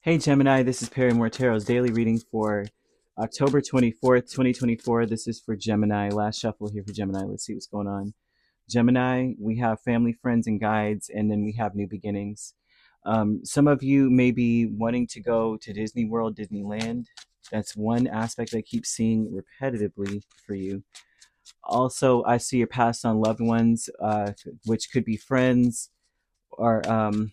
Hey Gemini, this is Perrymore Tarot's daily reading for October 24th, 2024. This is for Gemini. Last shuffle here for Gemini. Let's see what's going on. Gemini, we have family, friends, and guides, and then we have new beginnings. Some of you may be wanting to go to Disney World, Disneyland. That's one aspect I keep seeing repetitively for you. Also, I see your past on loved ones, which could be friends or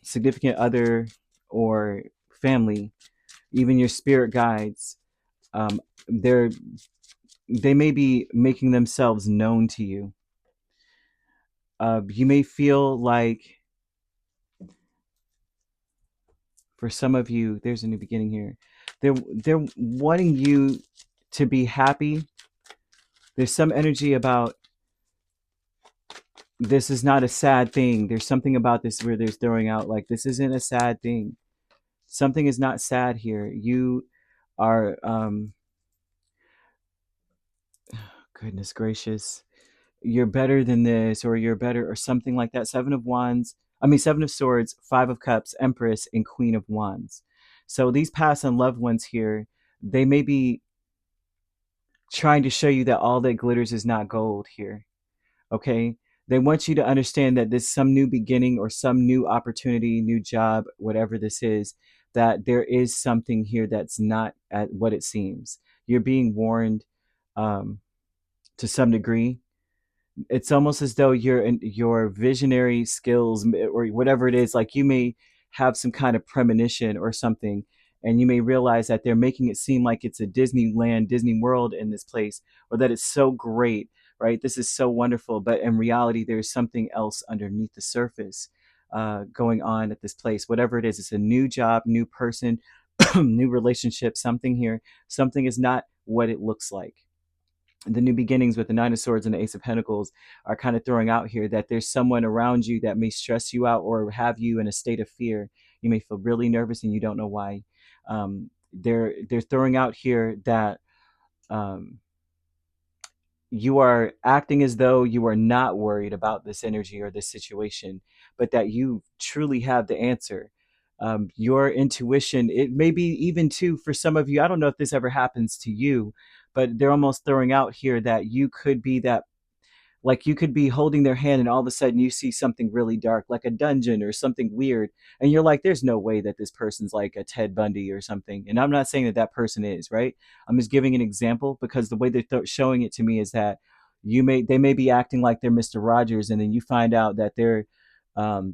significant other or family, even your spirit guides. They're they may be making themselves known to you. You may feel like, for some of you, there's a new beginning here. They're wanting you to be happy. There's some energy about this is not a sad thing. There's something about this where they're throwing out like this isn't a sad thing. Something is not sad here. You are goodness gracious, you're better than this, or you're better, or something like that. Seven of Swords, Five of Cups, Empress, and Queen of Wands. So these past and loved ones here, they may be trying to show you that all that glitters is not gold here. Okay? They want you to understand that this some new beginning or some new opportunity, new job, whatever this is, that there is something here that's not at what it seems. You're being warned to some degree. It's almost as though your visionary skills or whatever it is, like you may have some kind of premonition or something, and you may realize that they're making it seem like it's a Disneyland, Disney World in this place, or that it's so great, right? This is so wonderful, but in reality there's something else underneath the surface going on at this place. Whatever it is, it's a new job, new person, new relationship, something here. Something is not what it looks like. The new beginnings with the Nine of Swords and the Ace of Pentacles are kind of throwing out here that there's someone around you that may stress you out or have you in a state of fear. You may feel really nervous and you don't know why. They're throwing out here that um, you are acting as though you are not worried about this energy or this situation, but that you truly have the answer. Your intuition, it may be even too, for some of you, I don't know if this ever happens to you, but they're almost throwing out here that you could be that, like you could be holding their hand and all of a sudden you see something really dark, like a dungeon or something weird. And you're like, there's no way that this person's like a Ted Bundy or something. And I'm not saying that that person is, right? I'm just giving an example because the way they're showing it to me is that they may be acting like they're Mr. Rogers. And then you find out that they're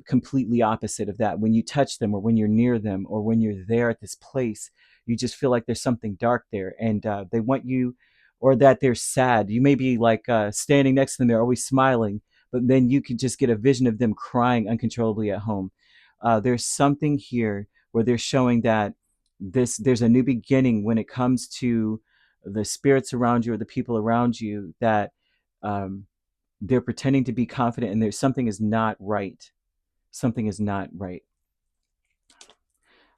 completely opposite of that. When you touch them or when you're near them or when you're there at this place, you just feel like there's something dark there. And they want you, or that they're sad. You may be like standing next to them, they're always smiling, but then you can just get a vision of them crying uncontrollably at home. There's something here where they're showing that there's a new beginning when it comes to the spirits around you or the people around you, that um, they're pretending to be confident and there's something is not right. Something is not right.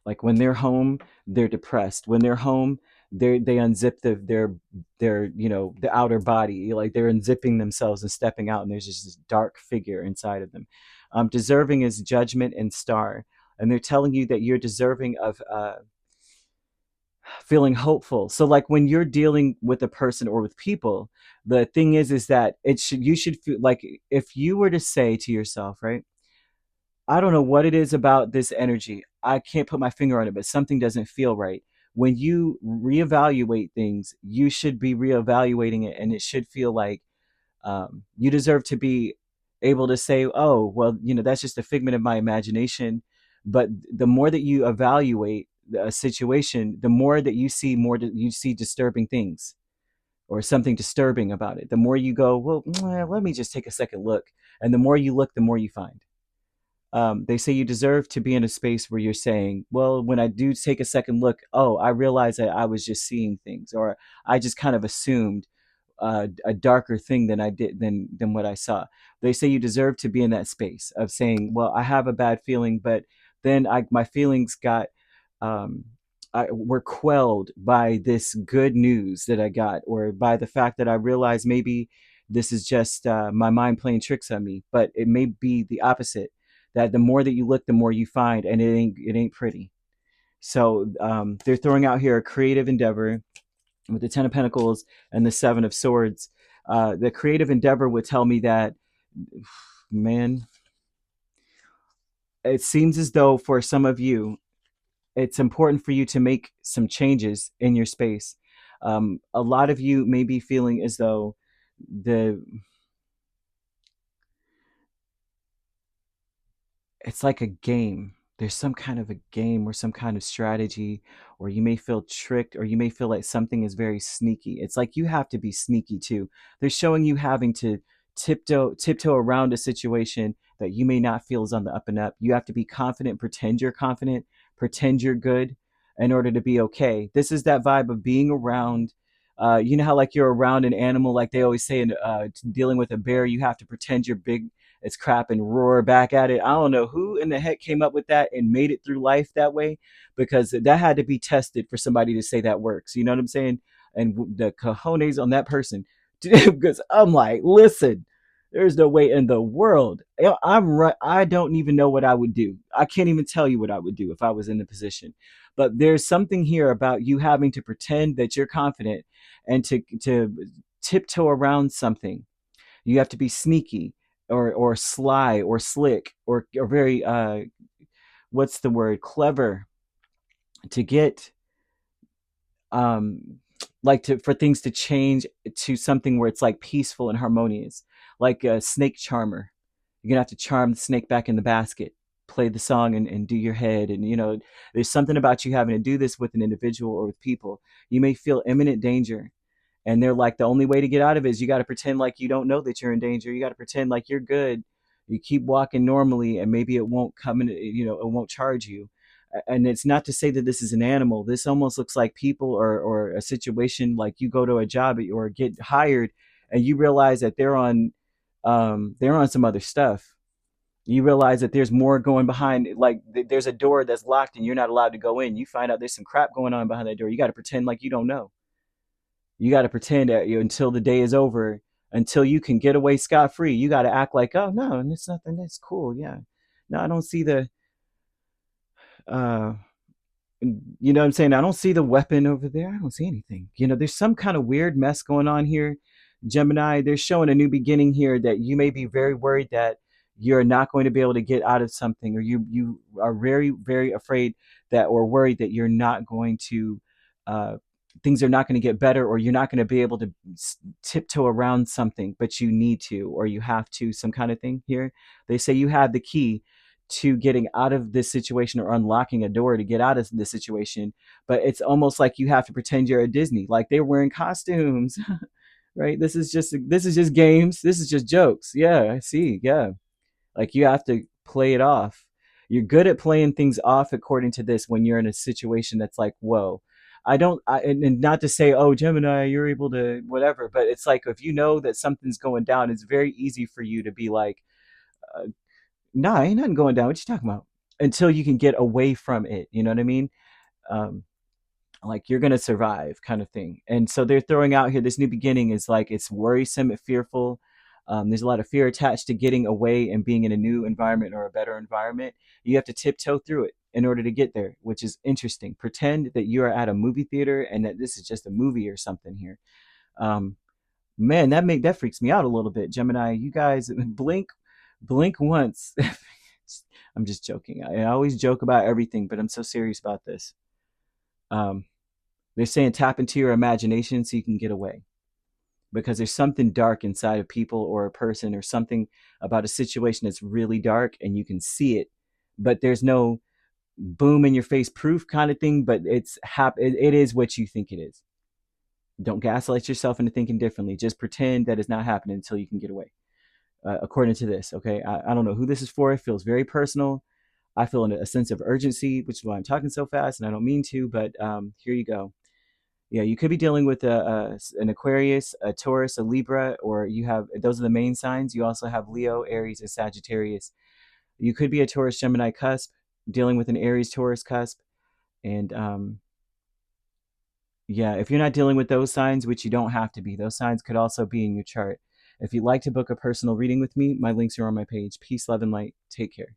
Like when they're home, they're depressed. When they're home, they unzip their the outer body, like they're unzipping themselves and stepping out, and there's just this dark figure inside of them. Deserving is Judgment and Star, and they're telling you that you're deserving of feeling hopeful. So like when you're dealing with a person or with people, the thing is that you should feel like, if you were to say to yourself, right, I don't know what it is about this energy. I can't put my finger on it, but something doesn't feel right. When you reevaluate things, you should be reevaluating it, and it should feel like you deserve to be able to say, "Oh, well, that's just a figment of my imagination." But the more that you evaluate a situation, the more that you see disturbing things or something disturbing about it. The more you go, "Well, let me just take a second look," and the more you look, the more you find. They say you deserve to be in a space where you're saying, well, when I do take a second look, oh, I realize that I was just seeing things, or I just kind of assumed a darker thing than I did than what I saw. They say you deserve to be in that space of saying, well, I have a bad feeling, but then my feelings um, were quelled by this good news that I got, or by the fact that I realized maybe this is just my mind playing tricks on me. But it may be the opposite, that the more that you look, the more you find, and it ain't pretty. So they're throwing out here a creative endeavor with the Ten of Pentacles and the Seven of Swords. The creative endeavor would tell me that, man, it seems as though for some of you, it's important for you to make some changes in your space. A lot of you may be feeling as though the it's like a game. There's some kind of a game or some kind of strategy, or you may feel tricked, or you may feel like something is very sneaky. It's like you have to be sneaky too. They're showing you having to tiptoe around a situation that you may not feel is on the up and up. You have to be confident, pretend you're good in order to be okay. This is that vibe of being around. You know how like you're around an animal, like they always say in dealing with a bear, you have to pretend you're big its crap and roar back at it. I don't know who in the heck came up with that and made it through life that way, because that had to be tested for somebody to say that works. You know what I'm saying? And the cojones on that person, because I'm like, listen, there's no way in the world. I'm right. I don't even know what I would do. I can't even tell you what I would do if I was in the position. But there's something here about you having to pretend that you're confident and to tiptoe around something. You have to be sneaky or sly or slick or very what's the word, clever, to get um like to for things to change to something where it's like peaceful and harmonious, like a snake charmer. You're gonna have to charm the snake back in the basket, play the song, and do your head. And you know, there's something about you having to do this with an individual or with people. You may feel imminent danger, and they're like, the only way to get out of it is you got to pretend like you don't know that you're in danger. You got to pretend like you're good. You keep walking normally, and maybe it won't come in, you know, it won't charge you. And it's not to say that this is an animal. This almost looks like people, or a situation like you go to a job or get hired and you realize that they're on some other stuff. You realize that there's more going behind, like there's a door that's locked and you're not allowed to go in. You find out there's some crap going on behind that door. You got to pretend like you don't know. You got to pretend that you until the day is over, until you can get away scot free. You got to act like, oh no, and it's nothing. That's cool. Yeah, no, I don't see the, uh, you know what I'm saying? I don't see the weapon over there. I don't see anything. You know, there's some kind of weird mess going on here, Gemini. They're showing a new beginning here that you may be very worried that you're not going to be able to get out of something, or you are very very afraid that, or worried that you're not going to things are not going to get better, or you're not going to be able to tiptoe around something, but you need to, or you have to, some kind of thing here. They say you have the key to getting out of this situation, or unlocking a door to get out of this situation, but it's almost like you have to pretend you're at Disney, like they're wearing costumes. Right, this is just games, this is just jokes. Yeah, I see. Yeah, like you have to play it off. You're good at playing things off, according to this, when you're in a situation that's like, whoa. And not to say, oh, Gemini, you're able to whatever, but it's like if you know that something's going down, it's very easy for you to be like, uh, nah, ain't nothing going down. What you talking about? Until you can get away from it. You know what I mean? Um, like you're gonna survive, kind of thing. And so they're throwing out here this new beginning is like it's worrisome, it's fearful. There's a lot of fear attached to getting away and being in a new environment or a better environment. You have to tiptoe through it in order to get there, which is interesting. Pretend that you are at a movie theater and that this is just a movie or something here. Um, Man, that freaks me out a little bit, Gemini. You guys blink once. I'm just joking. I always joke about everything, but I'm so serious about this. Um, they're saying tap into your imagination so you can get away, because there's something dark inside of people or a person, or something about a situation that's really dark and you can see it, but there's no boom in your face proof kind of thing. But it is what you think it is. Don't gaslight yourself into thinking differently. Just pretend that it's not happening until you can get away. According to this, okay, I don't know who this is for. It feels very personal. I feel a sense of urgency, which is why I'm talking so fast, and I don't mean to, but here you go. Yeah, you could be dealing with an Aquarius, a Taurus, a Libra, or you have, those are the main signs. You also have Leo, Aries, and Sagittarius. You could be a Taurus Gemini cusp, dealing with an Aries Taurus cusp. And yeah, if you're not dealing with those signs, which you don't have to be, those signs could also be in your chart. If you'd like to book a personal reading with me, my links are on my page. Peace, love, and light. Take care.